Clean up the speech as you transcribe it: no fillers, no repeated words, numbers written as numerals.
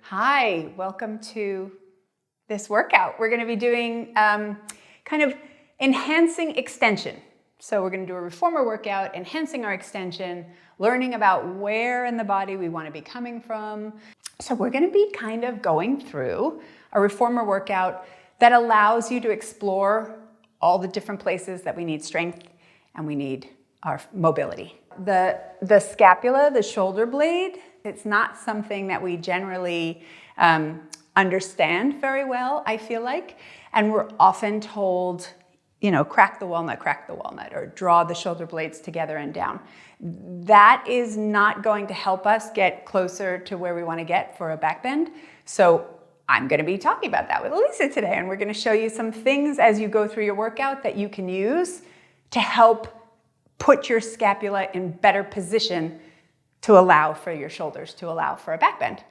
Hi, welcome to this workout. We're going to be doing kind of enhancing extension. So we're going to do a reformer workout, enhancing our extension, learning about where in the body we want to be coming from. So we're going to be kind of going through a reformer workout that allows you to explore all the different places that we need strength and we need our mobility. The scapula, the shoulder blade, it's not something that we generally understand very well, I feel like. And we're often told, you know, crack the walnut, or draw the shoulder blades together and down. That is not going to help us get closer to where we want to get for a back bend. So I'm going to be talking about that with Elisa today, and we're going to show you some things as you go through your workout that you can use to help put your scapula in better position to allow for your shoulders to allow for a back bend.